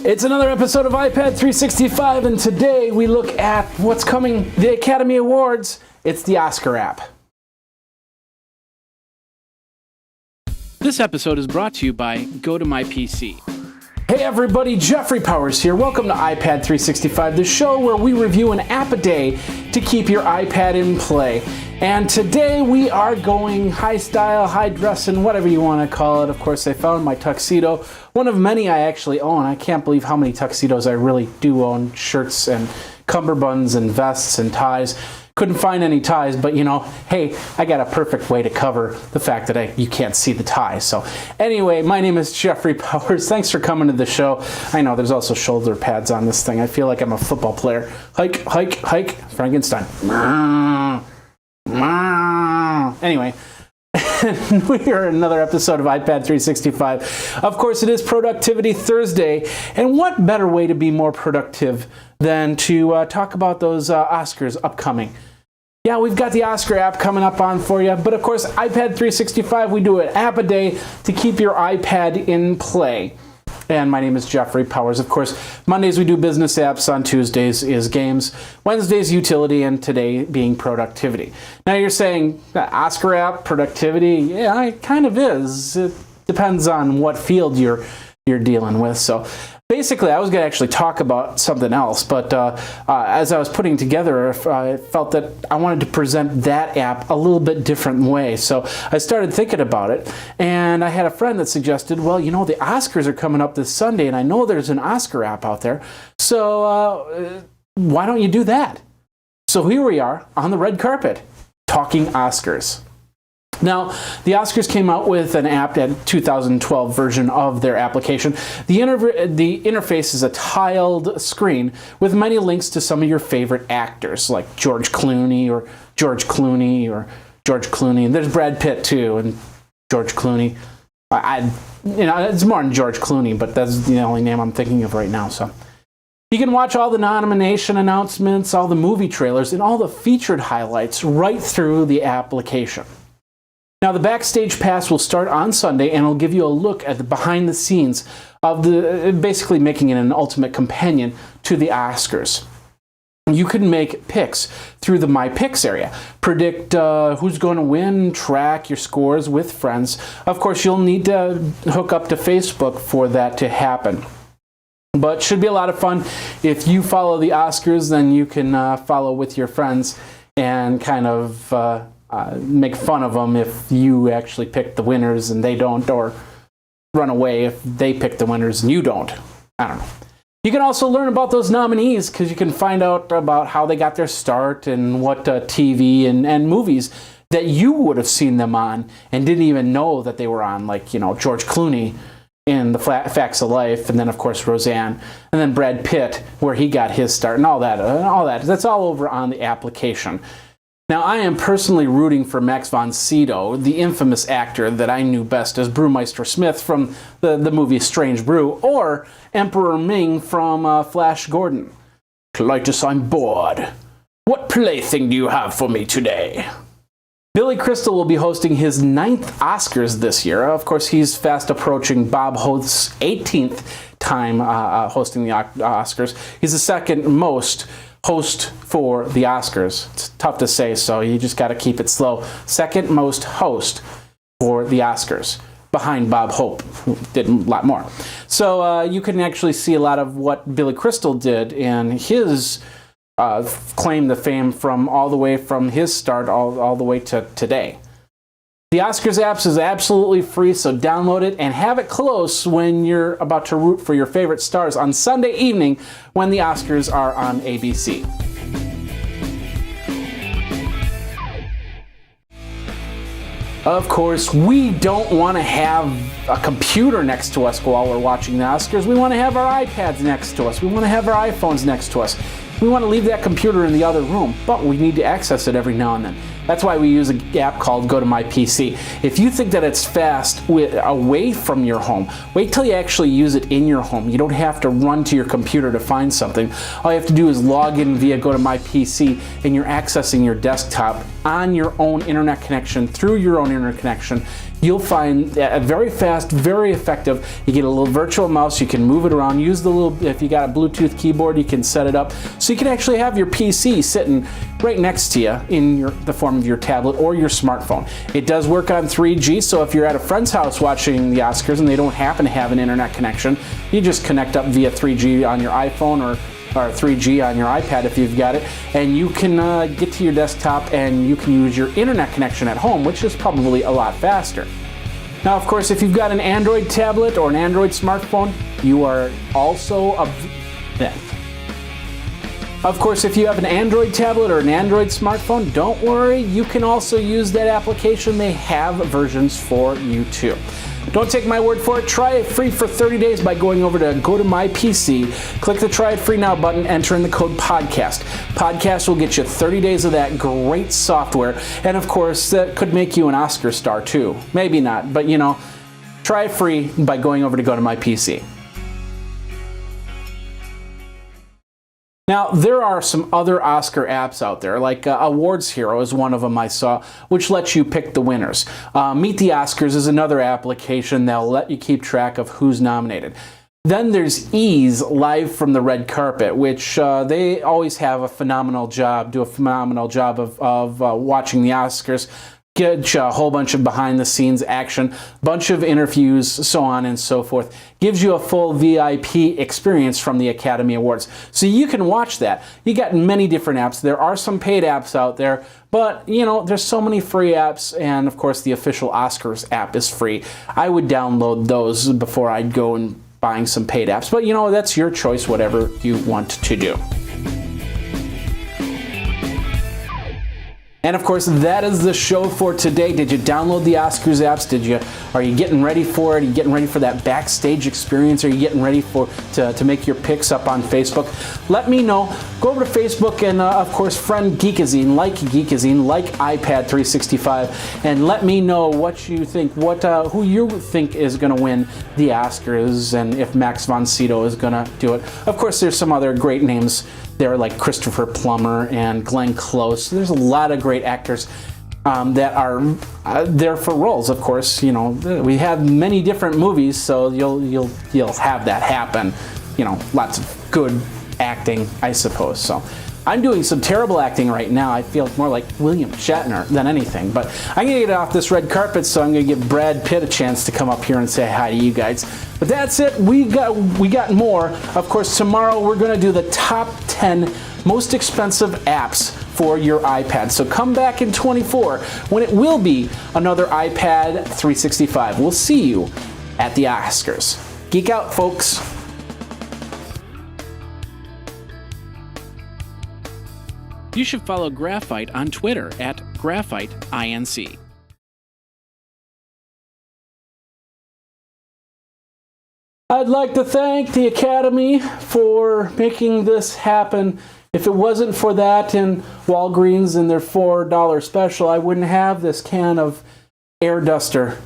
It's another episode of iPad 365, and today we look at what's coming, the Academy Awards. It's the Oscar app. This episode is brought to you by Go to My PC. Hey everybody, Jeffrey Powers here. Welcome to iPad 365, the show where we review an app a day to keep your iPad in play. And today we are going high style, high dress, and whatever you want to call it. Of course, I found my tuxedo, one of many I actually own. I can't believe how many tuxedos I really do own, shirts and cummerbunds and vests and ties. Couldn't find any ties, but hey, I got a perfect way to cover the fact that you can't see the tie. So anyway, my name is Jeffrey Powers. Thanks for coming to the show. I know there's also shoulder pads on this thing. I feel like I'm a football player. Hike, hike, hike, Frankenstein. Anyway, we are in another episode of iPad 365. Of course, it is Productivity Thursday, and what better way to be more productive than to talk about those Oscars upcoming. Yeah, we've got the Oscar app coming up on for you, but of course, iPad 365, we do an app a day to keep your iPad in play. And my name is Jeffrey Powers. Of course, Mondays we do business apps, on Tuesdays is games, Wednesdays utility, and today being productivity. Now you're saying, Oscar app, productivity? Yeah, it kind of is. It depends on what field you're dealing with. So basically, I was going to actually talk about something else, but as I was putting together, I felt that I wanted to present that app a little bit different way. So I started thinking about it, and I had a friend that suggested, well, the Oscars are coming up this Sunday, and I know there's an Oscar app out there, so why don't you do that? So here we are on the red carpet, talking Oscars. Now, the Oscars came out with an app, at 2012 version of their application. The interface is a tiled screen with many links to some of your favorite actors, like George Clooney. And there's Brad Pitt too, and George Clooney. It's more than George Clooney, but that's the only name I'm thinking of right now. So you can watch all the nomination announcements, all the movie trailers, and all the featured highlights right through the application. Now, the Backstage Pass will start on Sunday, and it'll give you a look at the behind the scenes of basically making it an ultimate companion to the Oscars. You can make picks through the My Picks area, predict who's going to win, track your scores with friends. Of course, you'll need to hook up to Facebook for that to happen. But should be a lot of fun. If you follow the Oscars, then you can follow with your friends and kind of make fun of them if you actually pick the winners and they don't, or run away if they pick the winners and you don't. I don't know. You can also learn about those nominees, because you can find out about how they got their start and what TV and movies that you would have seen them on and didn't even know that they were on, like George Clooney in The Facts of Life, and then of course Roseanne, and then Brad Pitt, where he got his start, and all that. That's all over on the application. Now, I am personally rooting for Max von Sydow, the infamous actor that I knew best as Brewmeister Smith from the movie Strange Brew, or Emperor Ming from Flash Gordon. Clytus, I'm bored. What plaything do you have for me today? Billy Crystal will be hosting his 9th Oscars this year. Of course, he's fast approaching Bob Hope's 18th time hosting the Oscars. He's the second most host for the Oscars. It's tough to say, so you just got to keep it slow. Second most host for the Oscars, behind Bob Hope, who did a lot more. So you can actually see a lot of what Billy Crystal did in his claim to fame from all the way from his start all the way to today. The Oscars apps is absolutely free, so download it and have it close when you're about to root for your favorite stars on Sunday evening when the Oscars are on ABC. Of course, we don't want to have a computer next to us while we're watching the Oscars. We want to have our iPads next to us. We want to have our iPhones next to us. We want to leave that computer in the other room, but we need to access it every now and then. That's why we use an app called Go to My PC. If you think that it's fast away from your home, wait till you actually use it in your home. You don't have to run to your computer to find something. All you have to do is log in via Go to My PC, and you're accessing your desktop on your own internet connection, through your own internet connection, you'll find very fast, very effective. You get a little virtual mouse, you can move it around, use the little, if you got a Bluetooth keyboard, you can set it up. So you can actually have your PC sitting right next to you in the form of your tablet or your smartphone. It does work on 3G, so if you're at a friend's house watching the Oscars and they don't happen to have an internet connection, you just connect up via 3G on your iPhone or 3G on your iPad if you've got it, and you can get to your desktop and you can use your internet connection at home, which is probably a lot faster. Now, of course, if you've got an Android tablet or an Android smartphone, you are also Of course, if you have an Android tablet or an Android smartphone, don't worry, you can also use that application. They have versions for you too. Don't take my word for it. Try it free for 30 days by going over to Go to My PC, click the Try It Free Now button, enter in the code PODCAST. Podcast will get you 30 days of that great software, and of course, that could make you an Oscar star too. Maybe not, but try it free by going over to Go to My PC. Now, there are some other Oscar apps out there, like Awards Hero is one of them I saw, which lets you pick the winners. Meet the Oscars is another application that'll let you keep track of who's nominated. Then there's Ease, Live from the Red Carpet, which they always have a phenomenal job of watching the Oscars. Get you a whole bunch of behind-the-scenes action, bunch of interviews, so on and so forth. Gives you a full VIP experience from the Academy Awards. So you can watch that. You got many different apps. There are some paid apps out there, but there's so many free apps, and of course the official Oscars app is free. I would download those before I'd go and buying some paid apps, but that's your choice, whatever you want to do. And of course, that is the show for today. Did you download the Oscars apps? Are you getting ready for it? Are you getting ready for that backstage experience? Are you getting ready to make your picks up on Facebook? Let me know. Go over to Facebook and of course, friend Geekazine, like iPad 365, and let me know what you think, who you think is going to win the Oscars, and if Max von Sydow is going to do it. Of course, there's some other great names there, like Christopher Plummer and Glenn Close. There's a lot of great actors that are there for roles. Of course, we have many different movies, so you'll have that happen. Lots of good acting, I suppose. So I'm doing some terrible acting right now. I feel more like William Shatner than anything. But I'm going to get off this red carpet, so I'm going to give Brad Pitt a chance to come up here and say hi to you guys. But that's it. We got more. Of course, tomorrow we're going to do the top 10 most expensive apps for your iPad. So come back in 24 when it will be another iPad 365. We'll see you at the Oscars. Geek out, folks. You should follow Graphite on Twitter at GraphiteINC. I'd like to thank the Academy for making this happen. If it wasn't for that and Walgreens and their $4 special, I wouldn't have this can of air duster.